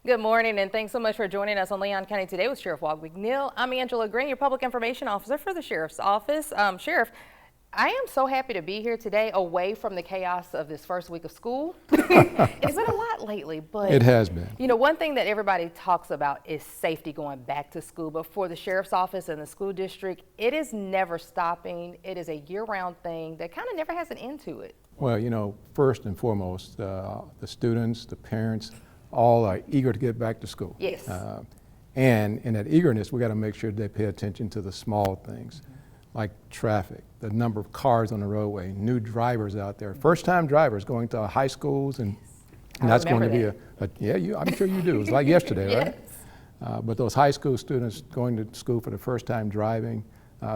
Good morning, and thanks so much for joining us on Leon County Today with Sheriff Walt McNeil. I'm Angela Green, your Public Information Officer for the Sheriff's Office. Sheriff, I am so happy to be here today away from the chaos of this first week of school. It's been a lot lately, but it has been. You know, one thing that everybody talks about is safety going back to school, but for the Sheriff's Office and the school district, it is never stopping. It is a year-round thing that kind of never has an end to it. Well, you know, first and foremost, the students, the parents, all are eager to get back to school. Yes. And in that eagerness, we got to make sure they pay attention to the small things, like traffic, the number of cars on the roadway, new drivers out there, first-time drivers going to high schools, and that's going to be I'm sure you do. It was like yesterday, Yes. Right? But those high school students going to school for the first time driving,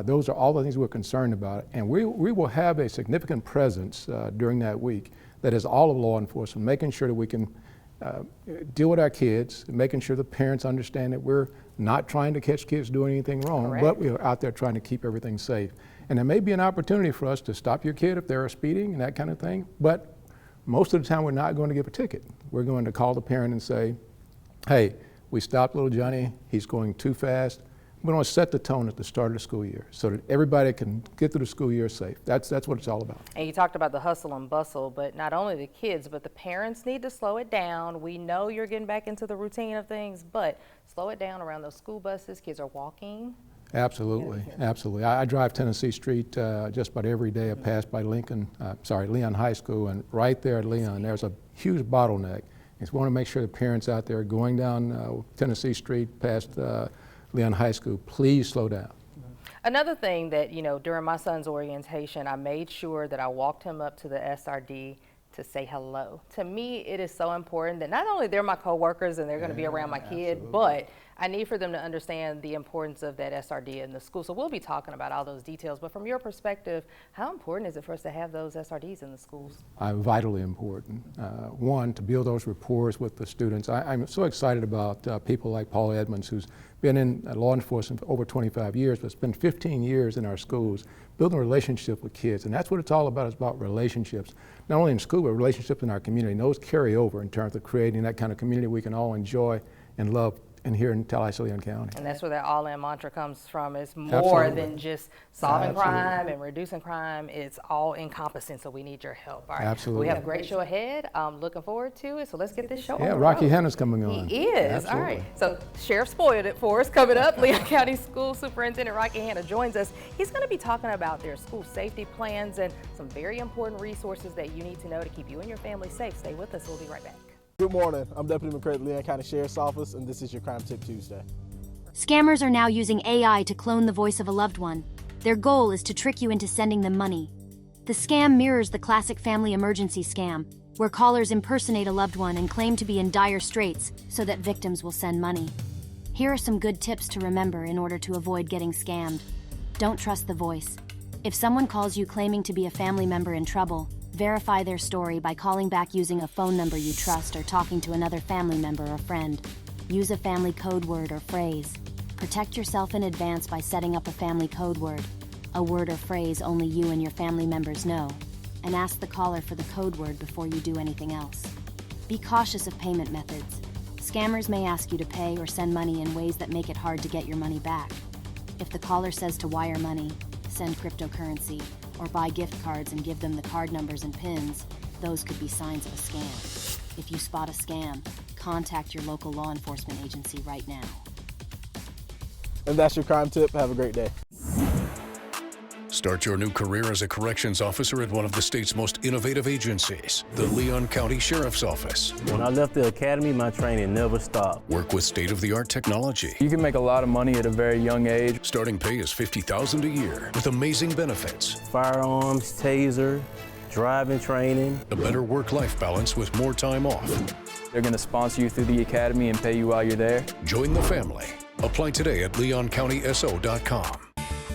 those are all the things we're concerned about, and we will have a significant presence during that week that is all of law enforcement, making sure that we can deal with our kids, making sure the parents understand that we're not trying to catch kids doing anything wrong, Correct. but we're out there trying to keep everything safe. And there may be an opportunity for us to stop your kid if they're speeding and that kind of thing, but most of the time we're not going to give a ticket. We're going to call the parent and say, hey, we stopped little Johnny, he's going too fast. We want to set the tone at the start of the school year so that everybody can get through the school year safe. That's what it's all about. And you talked about the hustle and bustle, but not only the kids, but the parents need to slow it down. We know you're getting back into the routine of things, but slow it down around those school buses. Kids are walking. Absolutely, absolutely. I drive Tennessee Street just about every day. I pass by Leon High School, and right there at Leon, there's a huge bottleneck. And so we want to make sure the parents out there going down Tennessee Street past Leon High School, please slow down. Another thing that, you know, during my son's orientation, I made sure that I walked him up to the SRD to say hello. To me, it is so important that not only they're my coworkers and they're going to be around my kid, but I need for them to understand the importance of that SRD in the school. So we'll be talking about all those details, but from your perspective, how important is it for us to have those SRDs in the schools? Vitally important. One, to build those rapport with the students. I'm so excited about people like Paul Emmons, who's been in law enforcement for over 25 years, but spent 15 years in our schools, building a relationship with kids. And that's what it's all about. It's about relationships, not only in school, but relationships in our community. And those carry over in terms of creating that kind of community we can all enjoy and love and here in Tallahassee, Leon County. And that's where that all-in mantra comes from. It's more than just solving crime and reducing crime. It's all encompassing, so we need your help. All right. Absolutely. We have a great show ahead. Looking forward to it, so let's get this show on. Yeah, Rocky Hanna's coming on. He is. All right. So Sheriff spoiled it for us. Coming up, Leon County School Superintendent Rocky Hanna joins us. He's going to be talking about their school safety plans and some very important resources that you need to know to keep you and your family safe. Stay with us. We'll be right back. Good morning. I'm Deputy McCray at Leon County Sheriff's Office, and this is your Crime Tip Tuesday. Scammers are now using AI to clone the voice of a loved one. Their goal is to trick you into sending them money. The scam mirrors the classic family emergency scam, where callers impersonate a loved one and claim to be in dire straits so that victims will send money. Here are some good tips to remember in order to avoid getting scammed. Don't trust the voice. If someone calls you claiming to be a family member in trouble, verify their story by calling back using a phone number you trust or talking to another family member or friend. Use a family code word or phrase. Protect yourself in advance by setting up a family code word, a word or phrase only you and your family members know, and ask the caller for the code word before you do anything else. Be cautious of payment methods. Scammers may ask you to pay or send money in ways that make it hard to get your money back. If the caller says to wire money, send cryptocurrency, or buy gift cards and give them the card numbers and PINs, those could be signs of a scam. If you spot a scam, contact your local law enforcement agency right now. And that's your Crime Tip. Have a great day. Start your new career as a corrections officer at one of the state's most innovative agencies, the Leon County Sheriff's Office. When I left the academy, my training never stopped. Work with state-of-the-art technology. You can make a lot of money at a very young age. Starting pay is $50,000 a year with amazing benefits. Firearms, taser, driving training. A better work-life balance with more time off. They're going to sponsor you through the academy and pay you while you're there. Join the family. Apply today at leoncountyso.com.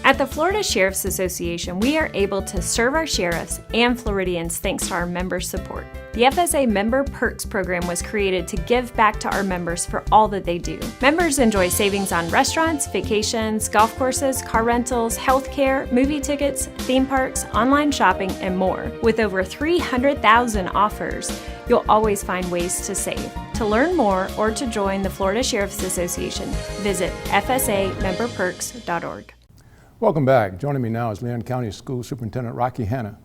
At the Florida Sheriff's Association, we are able to serve our sheriffs and Floridians thanks to our member support. The FSA Member Perks program was created to give back to our members for all that they do. Members enjoy savings on restaurants, vacations, golf courses, car rentals, healthcare, movie tickets, theme parks, online shopping, and more. With over 300,000 offers, you'll always find ways to save. To learn more or to join the Florida Sheriff's Association, visit fsamemberperks.org. Welcome back. Joining me now is Leon County School Superintendent Rocky Hanna.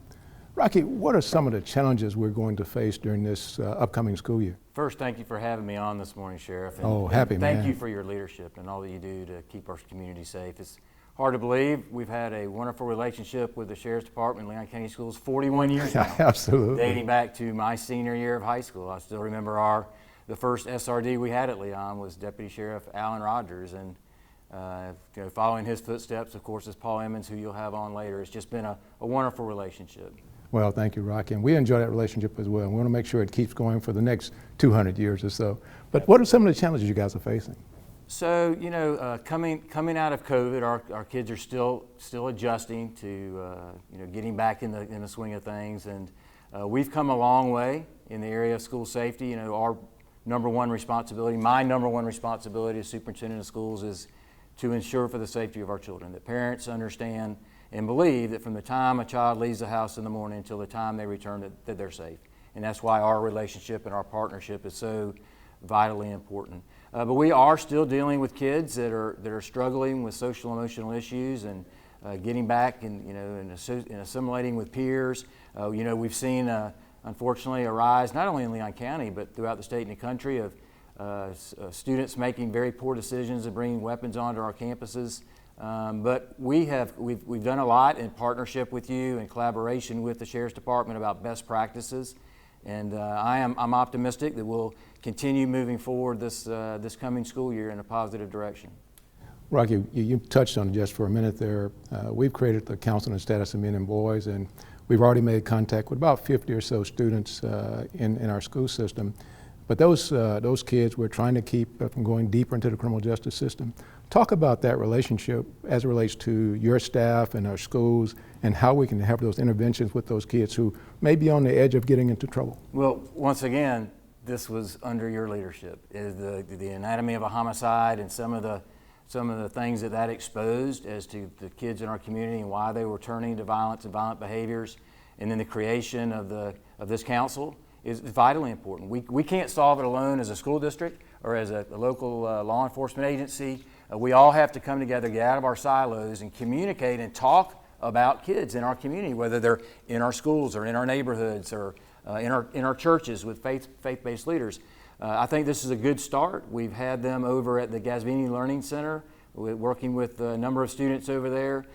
Rocky, what are some of the challenges we're going to face during this upcoming school year? First, thank you for having me on this morning, Sheriff. And happy man. Thank you for your leadership and all that you do to keep our community safe. It's hard to believe we've had a wonderful relationship with the Sheriff's Department, Leon County Schools, 41 years now. Absolutely. Dating back to my senior year of high school. I still remember the first SRD we had at Leon was Deputy Sheriff Alan Rogers, and following his footsteps, of course, is Paul Emmons, who you'll have on later. It's just been a wonderful relationship. Well, thank you, Rocky, and we enjoy that relationship as well. We want to make sure it keeps going for the next 200 years or so. But what are some of the challenges you guys are facing? So, coming out of COVID, our kids are still adjusting to getting back in the swing of things, and we've come a long way in the area of school safety. Our number one responsibility, my number one responsibility as superintendent of schools, is to ensure for the safety of our children, that parents understand and believe that from the time a child leaves the house in the morning until the time they return, that they're safe. And that's why our relationship and our partnership is so vitally important. But we are still dealing with kids that are struggling with social emotional issues and getting back and assimilating with peers. We've seen unfortunately a rise not only in Leon County but throughout the state and the country of students making very poor decisions and bringing weapons onto our campuses. But we've done a lot in partnership with you and collaboration with the Sheriff's Department about best practices, and I'm optimistic that we'll continue moving forward this coming school year in a positive direction. Rocky, you touched on it just for a minute there. We've created the Council on the Status of Men and Boys, and we've already made contact with about 50 or so students in our school system. But those kids we're trying to keep from going deeper into the criminal justice system. Talk about that relationship as it relates to your staff and our schools and how we can have those interventions with those kids who may be on the edge of getting into trouble. Well, once again, this was under your leadership. The anatomy of a homicide and some of the things that exposed as to the kids in our community and why they were turning to violence and violent behaviors, and then the creation of this council is vitally important. We can't solve it alone as a school district or as a local law enforcement agency. We all have to come together, get out of our silos, and communicate and talk about kids in our community, whether they're in our schools or in our neighborhoods or in our churches with faith-based leaders. I think this is a good start. We've had them over at the Gasvini Learning Center, working with a number of students over there.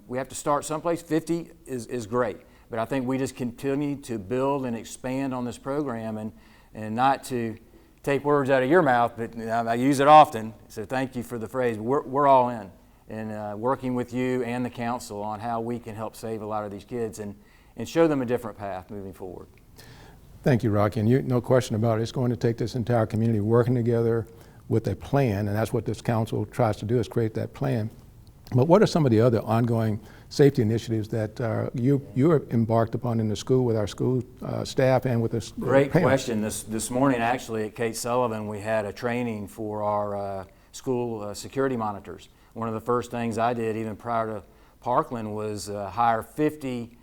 We have to start someplace. 50 is great. But I think we just continue to build and expand on this program, and not to take words out of your mouth, but I use it often, so thank you for the phrase. We're all in, and working with you and the council on how we can help save a lot of these kids and show them a different path moving forward. Thank you, Rocky, and no question about it. It's going to take this entire community working together with a plan, and that's what this council tries to do, is create that plan. But what are some of the other ongoing safety initiatives that you're embarked upon in the school with our school staff and with the Great parents? question. This morning, actually, at Kate Sullivan, we had a training for our school security monitors. One of the first things I did, even prior to Parkland, was hire 50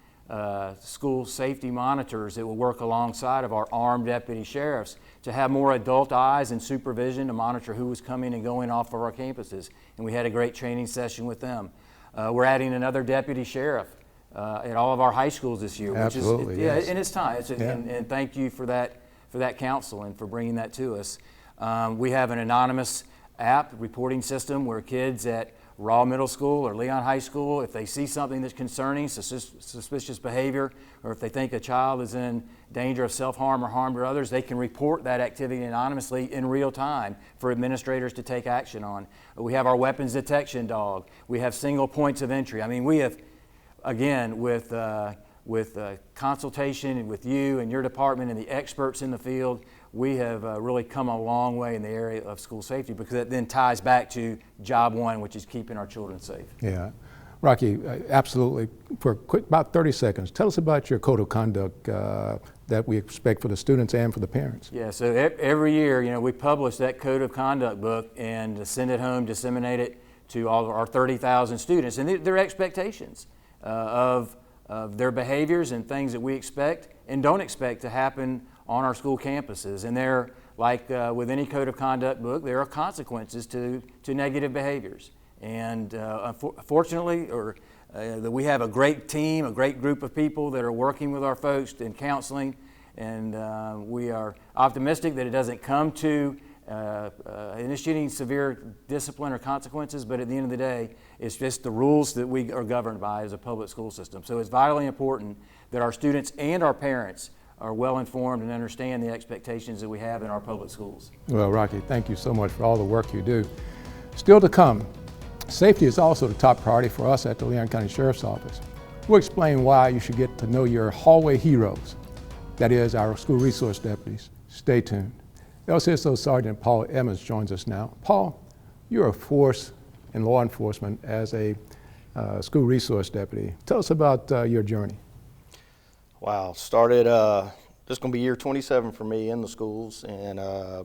school safety monitors that will work alongside of our armed deputy sheriffs to have more adult eyes and supervision to monitor who was coming and going off of our campuses. And we had a great training session with them. We're adding another deputy sheriff at all of our high schools this year. Absolutely, which is, yes. And it's time. And thank you for that council and for bringing that to us. We have an anonymous app reporting system where kids at Raw Middle School or Leon High School, if they see something that's concerning, suspicious behavior, or if they think a child is in danger of self-harm or harm to others, they can report that activity anonymously in real time for administrators to take action on. We have our weapons detection dog. We have single points of entry. I mean, we have, again, with consultation with you and your department and the experts in the field, we have really come a long way in the area of school safety, because that then ties back to job one, which is keeping our children safe. Yeah. Rocky, absolutely. For about 30 seconds, tell us about your code of conduct that we expect for the students and for the parents. Yeah, so every year, you know, we publish that code of conduct book and send it home, disseminate it to all of our 30,000 students, and their expectations of their behaviors and things that we expect and don't expect to happen on our school campuses. And they're like with any code of conduct book, there are consequences to negative behaviors. And fortunately, we have a great team, a great group of people that are working with our folks in counseling, and we are optimistic that it doesn't come to initiating severe discipline or consequences, but at the end of the day, it's just the rules that we are governed by as a public school system. So it's vitally important that our students and our parents are well informed and understand the expectations that we have in our public schools. Well, Rocky, thank you so much for all the work you do. Still to come, safety is also the top priority for us at the Leon County Sheriff's Office. We'll explain why you should get to know your hallway heroes, that is, our school resource deputies. Stay tuned. LCSO Sergeant Paul Emmons joins us now. Paul, you're a force in law enforcement as a school resource deputy. Tell us about your journey. Wow, started, this is going to be year 27 for me in the schools, and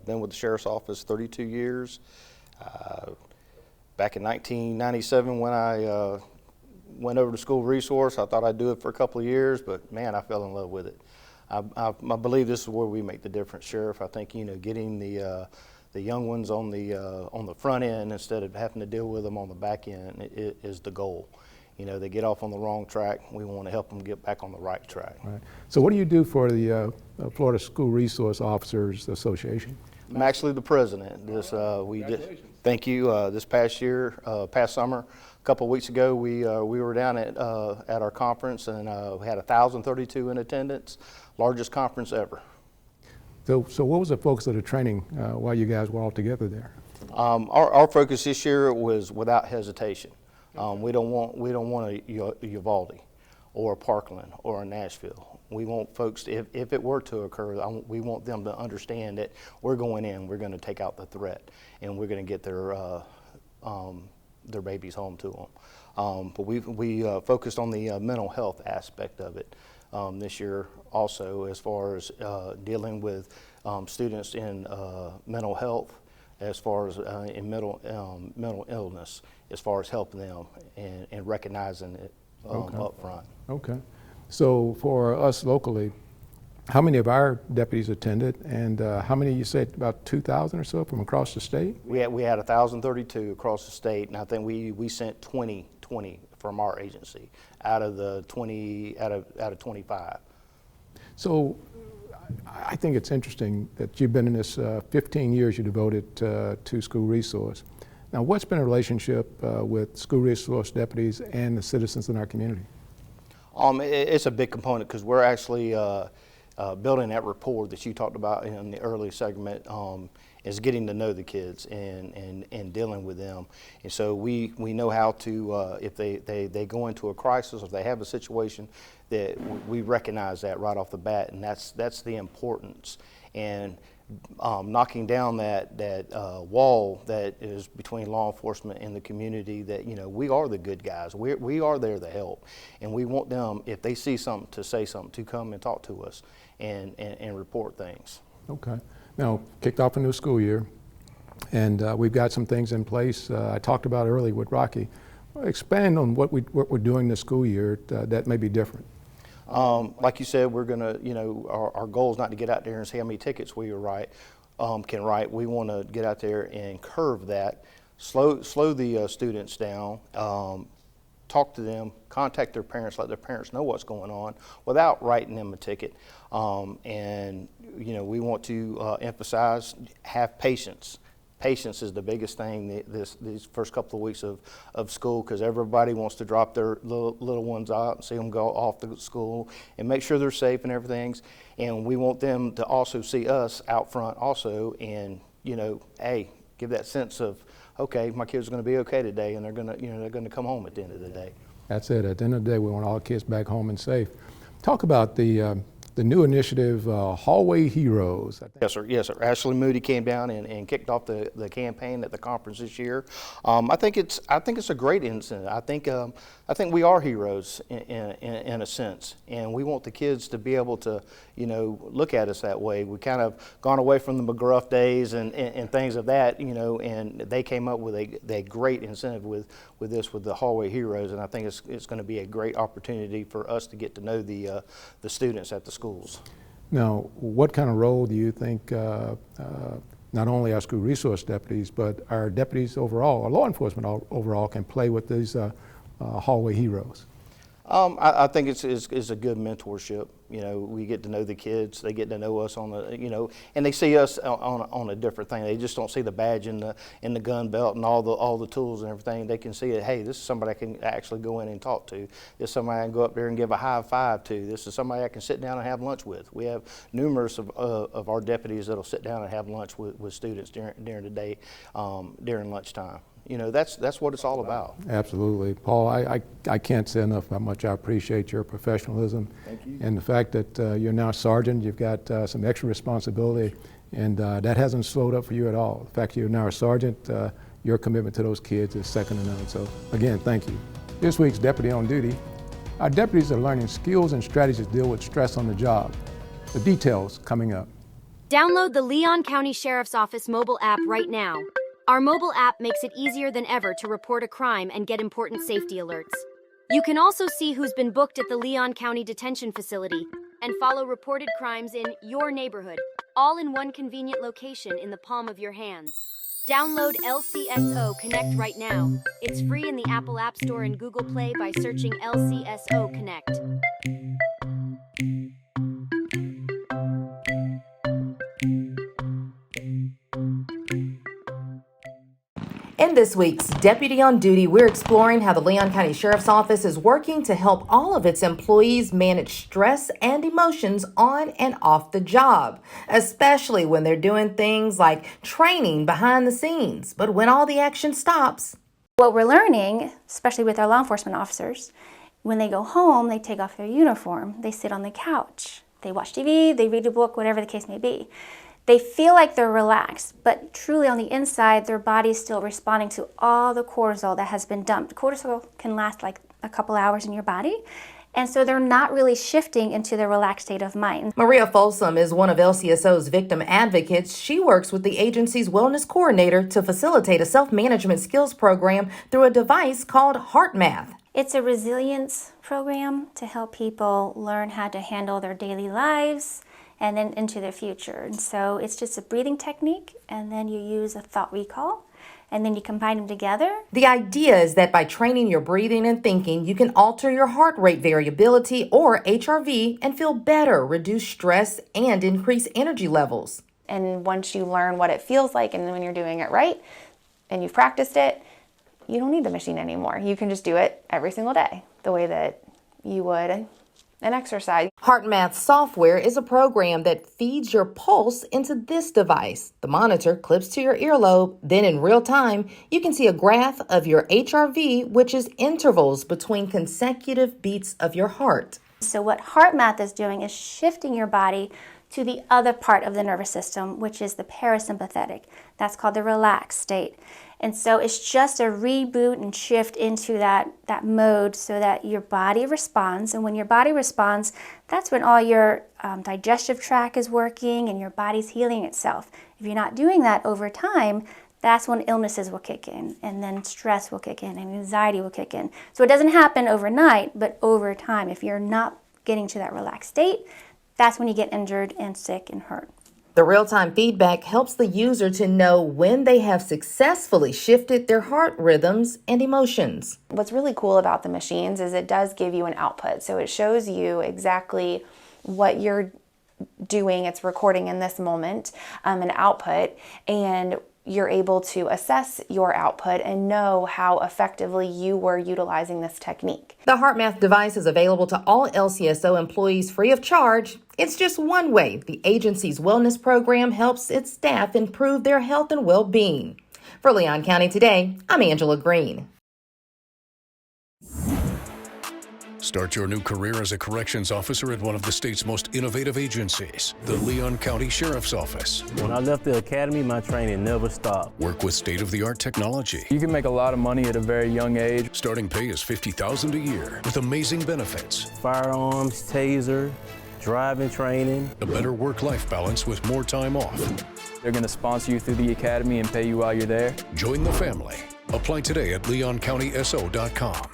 been with the Sheriff's Office 32 years. Back in 1997 when I went over to School Resource, I thought I'd do it for a couple of years, but man, I fell in love with it. I believe this is where we make the difference, Sheriff. I think, you know, getting the young ones on the front end instead of having to deal with them on the back end is the goal. You know, they get off on the wrong track. We want to help them get back on the right track. Right. So what do you do for the Florida School Resource Officers Association? I'm actually the president. Thank you. This past year, past summer, a couple of weeks ago, we were down at our conference, and we had 1,032 in attendance, largest conference ever. So what was the focus of the training while you guys were all together there? Our focus this year was without hesitation. We don't want a Uvalde or a Parkland or a Nashville. We want folks, if it were to occur, we want them to understand that we're going in, we're going to take out the threat, and we're going to get their babies home to them. But we focused on the mental health aspect of it this year also, as far as dealing with students in mental health, as far as in mental illness, as far as helping them and recognizing it up front. Okay. So for us locally, how many of our deputies attended, and how many, you said about 2,000 or so from across the state? We had 1,032 across the state, and I think we sent 20 from our agency out of the 25. So I think it's interesting that you've been in this 15 years you devoted to school resource. Now, what's been a relationship with school resource deputies and the citizens in our community? It's a big component because we're actually building that rapport that you talked about in the early segment, is getting to know the kids and dealing with them. And so we know how to, if they go into a crisis, if they have a situation, that we recognize that right off the bat, and that's the importance. And knocking down that wall that is between law enforcement and the community, that, you know, we are the good guys. We are there to help, and we want them, if they see something, to say something, to come and talk to us and report things. Okay. Now, kicked off a new school year, and we've got some things in place. I talked about earlier with Rocky. Expand on what we're doing this school year that may be different. Like you said, we're gonna, you know, our goal is not to get out there and see how many tickets we can write. We want to get out there and curve that, slow the students down, talk to them, contact their parents, let their parents know what's going on without writing them a ticket. And, you know, we want to emphasize, have patience. Patience is the biggest thing these first couple of weeks of school, because everybody wants to drop their little ones out and see them go off to school and make sure they're safe and everything. And we want them to also see us out front also, and, you know, hey, give that sense of, okay, my kids are going to be okay today, and they're going to come home at the end of the day. That's it. At the end of the day, we want all kids back home and safe. Talk about the the new initiative, Hallway Heroes. I think. Yes, sir. Yes, sir. Ashley Moody came down and kicked off the campaign at the conference this year. I think it's a great incident. I think we are heroes in a sense, and we want the kids to be able to, look at us that way. We kind of gone away from the McGruff days and things of that, and they came up with a great incentive with the Hallway Heroes, and I think it's going to be a great opportunity for us to get to know the students at the schools. Now, what kind of role do you think not only our school resource deputies, but our deputies overall, our law enforcement overall, can play with these hallway heroes? I think it's a good mentorship. We get to know the kids. They get to know us on the, and they see us on a different thing. They just don't see the badge in the gun belt and all the tools and everything. They can see it. Hey, this is somebody I can actually go in and talk to. This is somebody I can go up there and give a high five to. This is somebody I can sit down and have lunch with. We have numerous of our deputies that'll sit down and have lunch with students during the day, during lunchtime. That's what it's all about. Absolutely. Paul, I can't say enough how much I appreciate your professionalism. Thank you. And the fact that you're now sergeant, you've got some extra responsibility, and that hasn't slowed up for you at all. The fact that you're now a sergeant, your commitment to those kids is second to none. So again, thank you. This week's Deputy on Duty. Our deputies are learning skills and strategies to deal with stress on the job. The details coming up. Download the Leon County Sheriff's Office mobile app right now. Our mobile app makes it easier than ever to report a crime and get important safety alerts. You can also see who's been booked at the Leon County Detention Facility and follow reported crimes in your neighborhood, all in one convenient location in the palm of your hands. Download LCSO Connect right now. It's free in the Apple App Store and Google Play by searching LCSO Connect. In this week's Deputy on Duty, we're exploring how the Leon County Sheriff's Office is working to help all of its employees manage stress and emotions on and off the job, especially when they're doing things like training behind the scenes. But when all the action stops, what we're learning, especially with our law enforcement officers, when they go home, they take off their uniform, they sit on the couch, they watch TV, they read a book, whatever the case may be. They feel like they're relaxed, but truly on the inside, their body's still responding to all the cortisol that has been dumped. Cortisol can last like a couple hours in your body, and so they're not really shifting into the relaxed state of mind. Maria Folsom is one of LCSO's victim advocates. She works with the agency's wellness coordinator to facilitate a self-management skills program through a device called HeartMath. It's a resilience program to help people learn how to handle their daily lives and then into the future. And so it's just a breathing technique, and then you use a thought recall, and then you combine them together. The idea is that by training your breathing and thinking, you can alter your heart rate variability, or HRV, and feel better, reduce stress, and increase energy levels. And once you learn what it feels like, and when you're doing it right, and you've practiced it, you don't need the machine anymore. You can just do it every single day, the way that you would an exercise. HeartMath software is a program that feeds your pulse into this device. The monitor clips to your earlobe. Then in real time, you can see a graph of your HRV, which is intervals between consecutive beats of your heart. So what HeartMath is doing is shifting your body to the other part of the nervous system, which is the parasympathetic. That's called the relaxed state. And so it's just a reboot and shift into that mode so that your body responds. And when your body responds, that's when all your digestive tract is working and your body's healing itself. If you're not doing that over time, that's when illnesses will kick in, and then stress will kick in, and anxiety will kick in. So it doesn't happen overnight, but over time. If you're not getting to that relaxed state, that's when you get injured and sick and hurt. The real-time feedback helps the user to know when they have successfully shifted their heart rhythms and emotions. What's really cool about the machines is it does give you an output. So it shows you exactly what you're doing. It's recording in this moment, an output, and you're able to assess your output and know how effectively you were utilizing this technique. The HeartMath device is available to all LCSO employees free of charge. It's just one way the agency's wellness program helps its staff improve their health and well-being. For Leon County Today, I'm Angela Green. Start your new career as a corrections officer at one of the state's most innovative agencies, the Leon County Sheriff's Office. When I left the academy, my training never stopped. Work with state-of-the-art technology. You can make a lot of money at a very young age. Starting pay is $50,000 a year with amazing benefits. Firearms, taser, driving training. A better work-life balance with more time off. They're going to sponsor you through the academy and pay you while you're there. Join the family. Apply today at leoncountyso.com.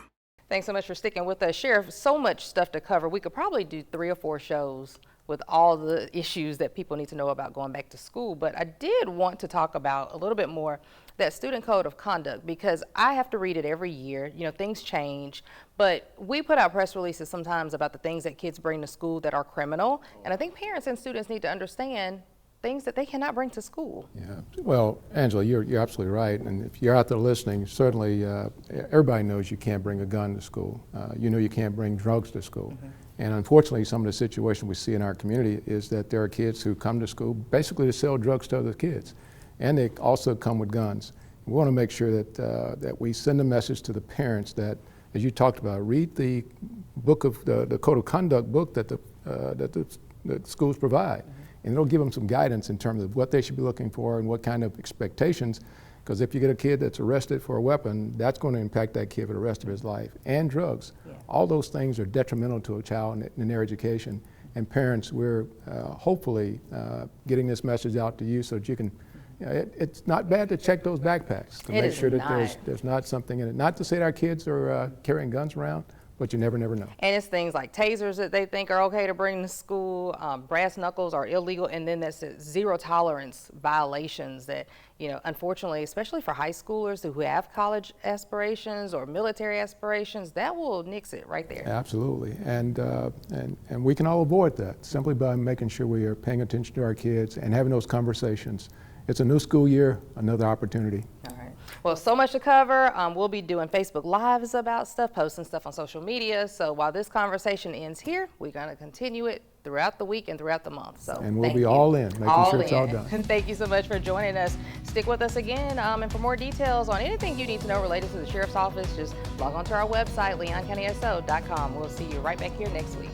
Thanks so much for sticking with us. Sheriff, so much stuff to cover. We could probably do 3 or 4 shows with all the issues that people need to know about going back to school. But I did want to talk about a little bit more that student code of conduct, because I have to read it every year. You know, things change, but we put out press releases sometimes about the things that kids bring to school that are criminal. And I think parents and students need to understand things that they cannot bring to school. Yeah, well, Angela, you're absolutely right. And if you're out there listening, certainly everybody knows you can't bring a gun to school. You know you can't bring drugs to school. And unfortunately, some of the situation we see in our community is that there are kids who come to school basically to sell drugs to other kids. And they also come with guns. We want to make sure that, that we send a message to the parents that, as you talked about, read the book of the Code of Conduct book that the schools provide. And it'll give them some guidance in terms of what they should be looking for and what kind of expectations. Because if you get a kid that's arrested for a weapon, that's going to impact that kid for the rest of his life. And drugs. Yeah. All those things are detrimental to a child in their education. And parents, we're hopefully getting this message out to you so that you can, it's not bad to check those backpacks to make sure that there's not something in it. Not to say that our kids are carrying guns around, but you never know. And it's things like tasers that they think are okay to bring to school, brass knuckles are illegal, and then that's zero tolerance violations that, you know, unfortunately, especially for high schoolers who have college aspirations or military aspirations, that will nix it right there. Absolutely, and we can all avoid that simply by making sure we are paying attention to our kids and having those conversations. It's a new school year, another opportunity. All right. Well, so much to cover. We'll be doing Facebook Lives about stuff, posting stuff on social media. So while this conversation ends here, we're going to continue it throughout the week and throughout the month. So and we'll be all in, making sure it's all done. Thank you so much for joining us. Stick with us again. And for more details on anything you need to know related to the Sheriff's Office, just log on to our website, leoncountyso.com. We'll see you right back here next week.